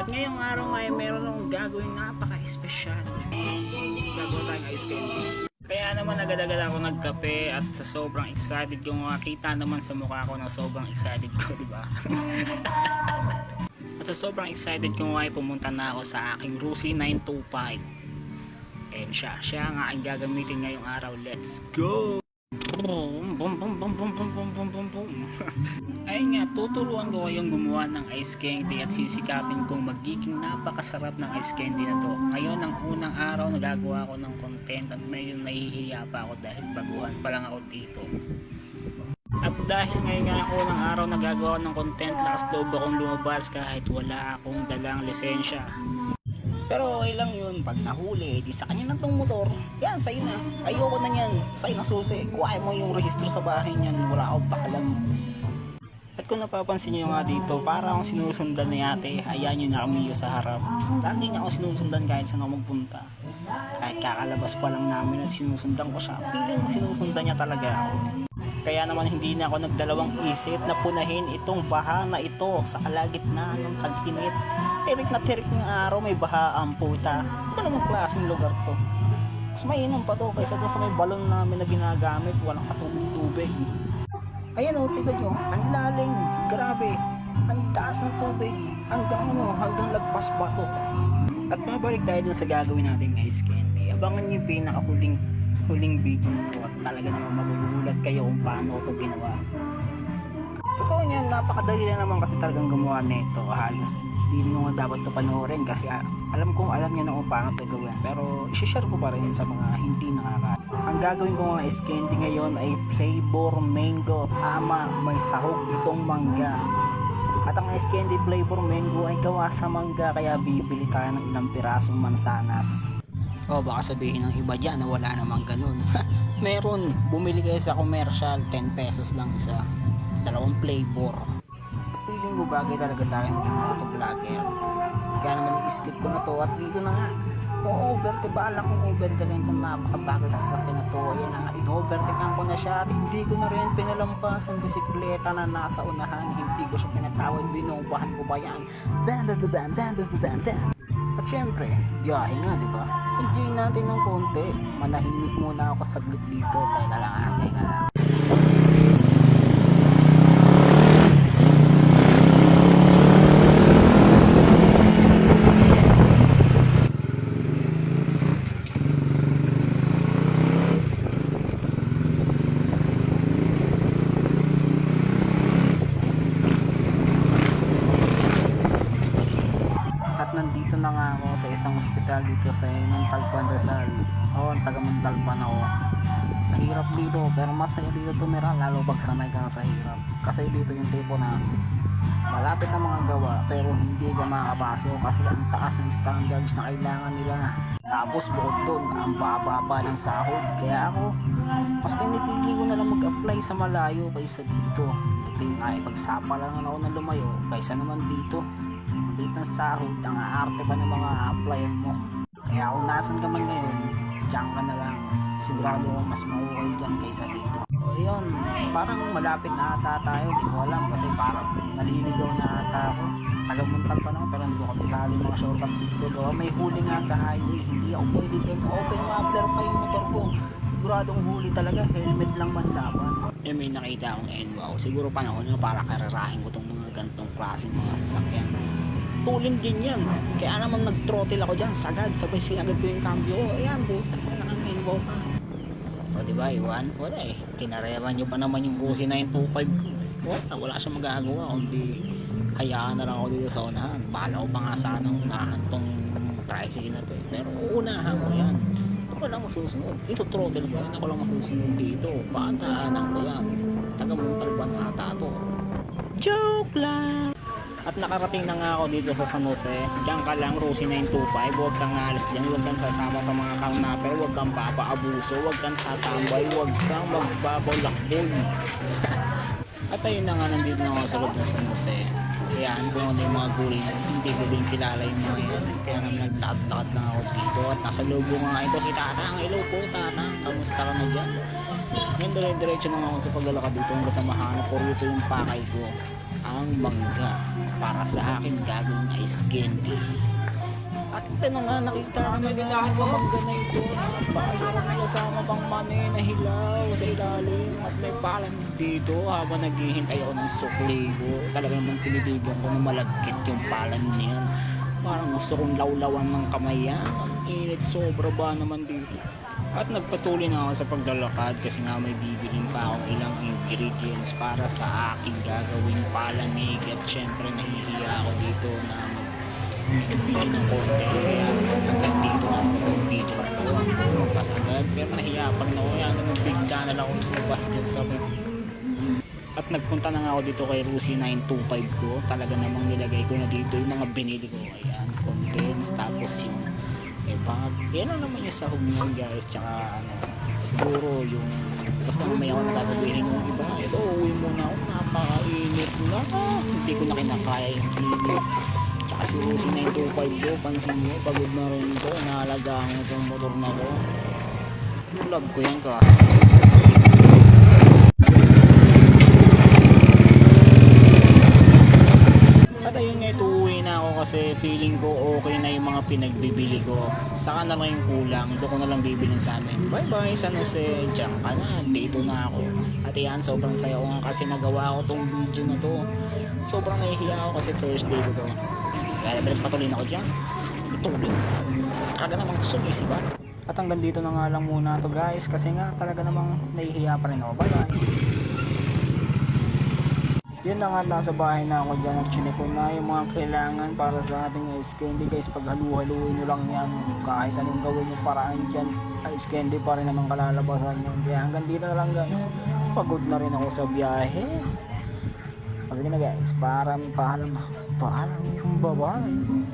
ngayong araw ay meron akong gagawin napaka-espesyal. Gagawa tayong ice candy. Kaya naman agad-agad ako nagkape at sa sobrang excited ko, makita naman sa mukha ko na sobrang excited ko, di ba? At sa sobrang excited ko ay pumunta na ako sa aking Rusi 925. And siya nga ang gagamitin ngayong araw. Let's go! Boom, boom, boom, boom, boom, boom, boom, boom, boom, boom. Ayun nga, tuturuan ko kayong gumawa ng ice candy at sisikapin kong magiging napakasarap ng ice candy na to. Ngayon, ang unang araw nagagawa ko ng content at medyo nahihiya pa ako dahil baguhan pa lang ako dito. At dahil ngayon nga ang unang araw nagagawa ng content, lakas loob akong lumabas kahit wala akong dalang lisensya. Pero okay lang yun, pag nahuli, di sa kanya na tong motor, yan, sa'yo na. Ayoko na yan, sa'yo na susi. Kuhain mo yung rehistro sa bahay niyan, wala akong pakalam. At kung napapansin nyo nga dito, para akong sinusundan ni ate, ayan yun na kami sa harap. Lagi niya akong sinusundan kahit saan ako magpunta. Kahit kakalabas pa lang namin at sinusundan ko siya, feeling ko sinusundan niya talaga ako. Kaya naman hindi na ako nagdalawang isip na punahin itong baha na ito sa kalagitnaan ng tag-init. Tirik na tirik ng araw, may baha ang puta. Ano ba namang klaseng lugar to? Mas mainam pa to kaysa dun sa may balon namin na ginagamit, walang katubig-tubig. Ayan o, tignan nyo, ang lalim, grabe, ang taas ng tubig, hanggang lagpas bato. At mabalik tayo dun sa gagawin nating ice candy. Abangan nyo yung pinaka-huling video ko at talaga naman magugulat kayo kung paano ito ginawa. Totoo niyan, napakadali na naman kasi talagang gumawa nito. Halos di mo nga dapat ito panoorin kasi alam niya na kung paano ito gawin. Pero isi-share ko pa rin sa mga hindi nakakaalam. Ang gagawin ko nga ice candy ngayon ay flavor mango. Tama, may sahog itong mangga. At ang ice candy flavor mango ay gawa sa mangga, kaya bibili tayo ng ilang pirasong mansanas. O baka sabihin ng iba dyan na wala namang ganun. Meron, bumili kayo sa commercial, 10 pesos lang isa, dalawang flavor. Feeling ko bagay talaga sa akin maging auto-vlogger. Kaya naman i-skip ko na to at dito na nga. Overtake ba? Alam kong overtake itong napakabagal na sasakyan na to. Ayan na nga, in-overtakean ko na siya at hindi ko na rin pinalampas ang bisikleta na nasa unahan. Hindi ko siya pinatawad, binubahan ko ba yan? Bam, bam, bam, bam, bam, bam, bam. At syempre, biyahe nga, di ba? Enjoy natin ng konti. Manahimik muna ako saglit dito. Teka lang. Nandito na nga ako sa isang ospital dito sa Montalban, Rizal. Ang taga Montalban ako. Mahirap dito pero masaya dito tumira, lalo pag sanay ka sa hirap. Kasi dito yung tipo na malapit na mga gawa pero hindi ka makapasok kasi ang taas ng standards na kailangan nila. Tapos bukod doon, ang bababa ng sahod. Kaya ako, mas pinipili ko na lang mag-apply sa malayo kaysa dito. Ay pagsapa lang ako na lumayo kaysa naman dito. Dito ng sahod, ang aarte pa ng mga applyer mo. Kaya kung nasan ka man ngayon, diyan ka na lang. Sigurado ko mas maukay dyan kaysa dito. O yun, parang malapit na ata tayo, di ko alam kasi parang naliligaw na ata ako. Tagamuntal pa naman pero hindi ko kabisali mga shortcut dito. May huli nga sa highway, hindi ako pwede doon. Open muffler pa yung motor ko. Siguradong huli talaga, helmet lang man laban. May nakita akong NWOW. Siguro panahon na para kararahin ko itong mga gantong klaseng mga sasakyan. Tulin din yan. Kaya naman nag-throttle ako dyan. Sagad. Sabay sinagad ko yung cambio. Ayan, buta ka na kang NWOW pa. O diba, Iwan? Wala eh. Kinarewan nyo pa naman yung Rusi 925 ko. Wala siyang magagawa. Kundi hayaan na lang ako dito sa unahan. Bala ko pa nga sana unahan tong tricycle na to eh. Pero uunahan ko yan. Ako lang masusunod. Ito throttle ko. Ako lang masusunod dito. Paandaanan ko yan. Taga-Montalban ata to. Joke lang! At nakarating na nga ako dito sa San Jose. Diyan ka lang, Rusi 925. Huwag kang alis dyan. Huwag kang sasama sa mga karnaper. Huwag kang papaabuso. Huwag kang tatambay. Huwag kang magbabalakbol. At ayun na nga, nandito na ako sa loob ng San Jose. Kayaan ko yung mga gulay na hindi ko din kilala yung mga yun. Kaya naman nagtakot-takot na ako dito. At nasa loob nga ito si Tatang. Hello po Tatang, kamusta ka na dyan? Ngayon dire-diretso na ako sa paglalakad dito hanggang sa mahanap ko rito yung pakay ko. ang mangga para sa akin gagawing ice candy. At ito na nga, nakita ko na ang mangga na ito. Napakasarap na kasama pang mani na hilaw sa ilalim at may palang dito habang naghihintay ako ng sukli ko. Talaga naman tinitigan ko na malagkit yung palang niyan. Parang gusto kong lawlawan ng kamay yan. Ang init, sobra ba naman dito. At nagpatuloy na ako sa paglalakad kasi nga may bibiling pa akong ilang ingredients para sa aking gagawing palamig. At syempre nahihiya ako dito na video ng konti. Kaya hanggang dito na itong video na ito. Magpas agad pero nahiya pa rin ako. Kaya naman big channel ako lumabas dyan sa at nagpunta na nga ako dito kay Rusi 925 ko. Talaga namang nilagay ko na dito yung mga binili ko. Ayan, condense, tapos yung bag. Yan lang naman yung sahog nyo guys. Tsaka ano, siguro yung basta may ako nasasabihin yung iba. Ito, uwi muna ako. Napakainit na. Hindi ko na kinakaya yung init. Tsaka si Rusi 925 ko, pansin nyo, pagod na rin ito. Inaalagaan ko itong motor na ko. Love ko yan ka. At ayun nga, uuwi na ako kasi feeling ko okay na yung mga pinagbibili ko. Saka na lang yung kulang, doon ko na lang bibilin sa amin. Bye bye San Jose, diyan ka na, dito na ako. At yan, sobrang saya ko nga kasi nagawa ko tong video na to. Sobrang nahihiya ako kasi first day ko to. Kaya patuloy na ako dyan, tuloy. Talaga namang sulis, diba? At hanggang dito na nga lang muna to guys kasi nga talaga namang nahihiya pa rin ako. Bye bye. Yun na nga, nasa bahay na ako dyan at chinipon na yung mga kailangan para sa ating ice candy guys. Pag halu-haluin nyo lang yan, kahit anong gawin yung paraan dyan, ice candy pa rin naman kalalabasan yun. Kaya hanggang dito na lang guys, pagod na rin ako sa biyahe. Sige na guys, paalam, bye bye.